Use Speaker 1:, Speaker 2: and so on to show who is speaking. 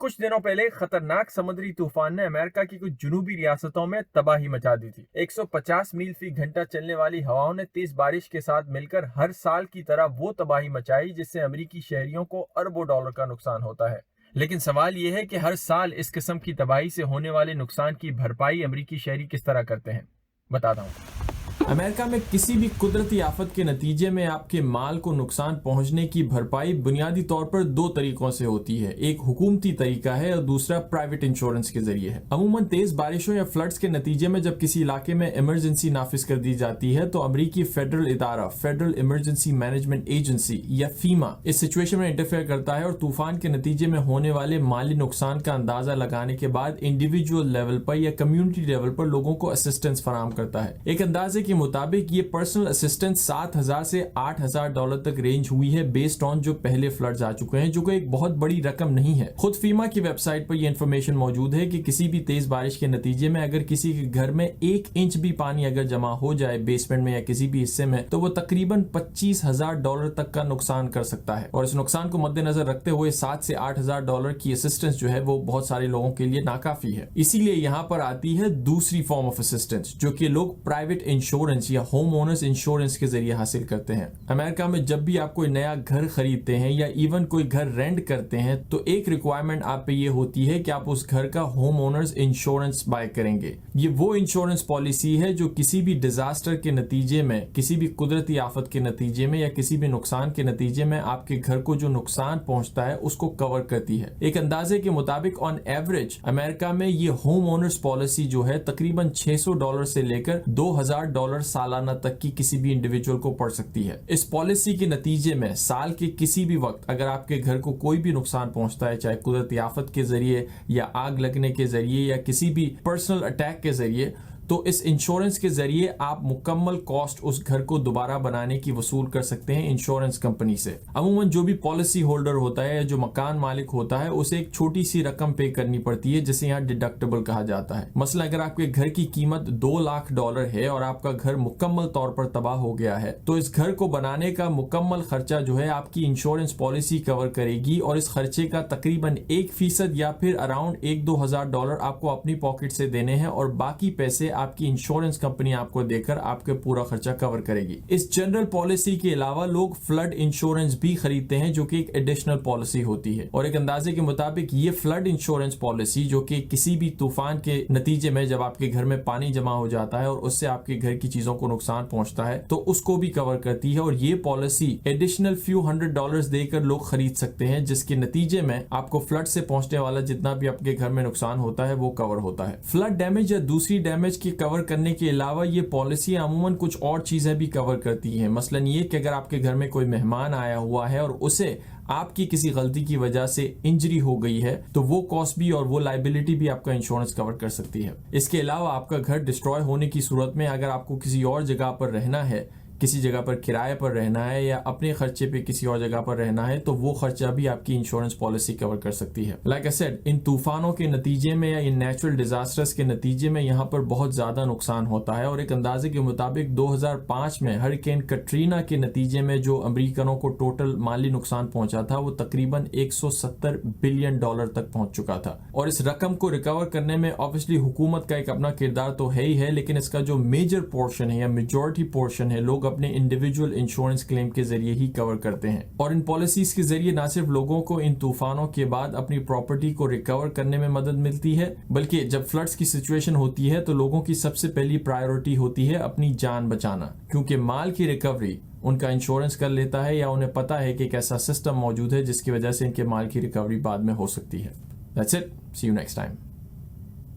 Speaker 1: कुछ दिनों पहले खतरनाक समुद्री तूफान ने अमेरिका की कुछ जुनूबी रियासतों में तबाही मचा दी थी। 150 मील फी घंटा चलने वाली हवाओं ने तेज बारिश के साथ मिलकर हर साल की तरह वो तबाही मचाई जिससे अमेरिकी शहरियों को अरबों डॉलर का नुकसान होता है। लेकिन सवाल यह है कि हर साल इस किस्म की तबाही से होने वाले नुकसान की भरपाई अमेरिकी शहरी किस तरह करते हैं, बताता हूँ।
Speaker 2: अमेरिका में किसी भी कुदरती आफत के नतीजे में आपके माल को नुकसान पहुंचने की भरपाई बुनियादी तौर पर दो तरीकों से होती है। एक हुकूमती तरीका है और दूसरा प्राइवेट इंश्योरेंस के जरिए है। अमूमन तेज बारिशों या फ्लड्स के नतीजे में जब किसी इलाके में इमरजेंसी नाफिज कर दी जाती है तो अमरीकी फेडरल इदारा फेडरल इमरजेंसी मैनेजमेंट एजेंसी या फीमा इस सिचुएशन में इंटरफेयर करता है और तूफान के नतीजे में होने वाले माली नुकसान का अंदाजा लगाने के बाद इंडिविजुअल लेवल पर या कम्युनिटी लेवल पर लोगों को असिस्टेंस फराहम करता है। एक अंदाजे के मुताबिक ये पर्सनल असिस्टेंस 7,000 से 8,000 डॉलर तक रेंज हुई है बेस्ड ऑन जो पहले फ्लड्स आ चुके हैं, जो कि एक बहुत बड़ी रकम नहीं है। खुद फीमा की वेबसाइट पर यह इंफॉर्मेशन मौजूद है कि किसी भी तेज बारिश के नतीजे में अगर किसी के घर में 1 इंच भी पानी अगर जमा हो जाए बेसमेंट में या किसी भी हिस्से में तो वो तकरीबन 25,000 डॉलर तक का नुकसान कर सकता है। और इस नुकसान को मद्देनजर रखते हुए 7 से 8,000 डॉलर की असिस्टेंस जो है वो बहुत सारे लोगों के लिए नाकाफी है। इसीलिए यहाँ पर आती है दूसरी फॉर्म ऑफ असिस्टेंस जो कि लोग प्राइवेट इंश्योरेंस या होम ओनर्स इंश्योरेंस के जरिए हासिल करते हैं। अमेरिका में जब भी आप कोई नया घर खरीदते हैं या इवन कोई घर रेंट करते हैं तो एक रिक्वायरमेंट आप पे ये होती है कि आप उस घर का होम ओनर्स इंश्योरेंस बाय करेंगे। ये वो इंश्योरेंस पॉलिसी है जो किसी भी डिजास्टर के नतीजे में, किसी भी कुदरती आफत के नतीजे में या किसी भी नुकसान के नतीजे में आपके घर को जो नुकसान पहुंचता है उसको कवर करती है। एक अंदाजे के मुताबिक ऑन एवरेज अमेरिका में ये होम ओनर्स पॉलिसी जो है तकरीबन $600 से लेकर $2,000 सालाना तक की किसी भी इंडिविजुअल को पड़ सकती है। इस पॉलिसी के नतीजे में साल के किसी भी वक्त अगर आपके घर को कोई भी नुकसान पहुंचता है, चाहे कुदरती आफत के जरिए या आग लगने के जरिए या किसी भी पर्सनल अटैक के जरिए, तो इस इंश्योरेंस के जरिए आप मुकम्मल कॉस्ट उस घर को दोबारा बनाने की वसूल कर सकते हैं इंश्योरेंस कंपनी से। अमूमन जो भी पॉलिसी होल्डर होता है, जो मकान मालिक होता है, उसे एक छोटी सी रकम पे करनी पड़ती है जिसे यहाँ डिडक्टेबल कहा जाता है। मसला अगर आपके घर की कीमत $2 लाख है और आपका घर मुकम्मल तौर पर तबाह हो गया है तो इस घर को बनाने का मुकम्मल खर्चा जो है आपकी इंश्योरेंस पॉलिसी कवर करेगी और इस खर्चे का तकरीबन 1% या फिर अराउंड $1-2,000 आपको अपनी पॉकेट से देने हैं और बाकी पैसे आपकी इंश्योरेंस कंपनी आपको देकर आपके पूरा खर्चा कवर करेगी। इस जनरल पॉलिसी के अलावा लोग फ्लड इंश्योरेंस भी खरीदते हैं जो कि एक एडिशनल पॉलिसी होती है और एक अंदाजे के मुताबिक ये फ्लड इंश्योरेंस पॉलिसी जो कि किसी भी तूफान के नतीजे में जब आपके घर में पानी जमा हो जाता है और उससे आपके घर की चीजों को नुकसान पहुंचता है तो उसको भी कवर करती है और ये पॉलिसी एडिशनल फ्यू $100 देकर लोग खरीद सकते हैं जिसके नतीजे में आपको फ्लड से पहुंचने वाला जितना भी आपके घर में नुकसान होता है वो कवर होता है। फ्लड डैमेज या दूसरी डैमेज की कवर करने के अलावा ये पॉलिसी अमूमन कुछ और चीजें भी कवर करती है। मसलन ये कि अगर आपके घर में कोई मेहमान आया हुआ है और उसे आपकी किसी गलती की वजह से इंजरी हो गई है तो वो कॉस्ट भी और वो लाइबिलिटी भी आपका इंश्योरेंस कवर कर सकती है। इसके अलावा आपका घर डिस्ट्रॉय होने की सूरत में अगर आपको किसी और जगह पर रहना है, किसी जगह पर किराए पर रहना है या अपने खर्चे पे किसी और जगह पर रहना है तो वो खर्चा भी आपकी इंश्योरेंस पॉलिसी कवर कर सकती है। लाइक आई सेड, इन तूफानों के नतीजे में या इन नेचुरल डिजास्टर्स के नतीजे में यहाँ पर बहुत ज्यादा नुकसान होता है और एक अंदाजे के मुताबिक 2005 में हरिकेन कटरीना के नतीजे में जो अमेरिकनों को टोटल माली नुकसान पहुंचा था वो तकरीबन $170 बिलियन तक पहुंच चुका था। और इस रकम को रिकवर करने में ऑब्वियसली हुकूमत का एक अपना किरदार तो है ही है, लेकिन इसका जो मेजर पोर्शन है या मेजोरिटी पोर्शन है लोग अपने इंडिविजुअल इंश्योरेंस क्लेम के जरिए ही कवर करते हैं। और इन पॉलिसीज के जरिए न सिर्फ लोगों को इन तूफानों के बाद अपनी प्रॉपर्टी को रिकवर करने में मदद मिलती है, बल्कि जब फ्लड्स की सिचुएशन होती है तो लोगों की सबसे पहली प्रायोरिटी होती है अपनी जान बचाना, क्योंकि माल की रिकवरी उनका इंश्योरेंस कर लेता है या उन्हें पता है कि एक ऐसा सिस्टम मौजूद है जिसकी वजह से इनके माल की रिकवरी बाद में हो सकती है। That's it. See you next time.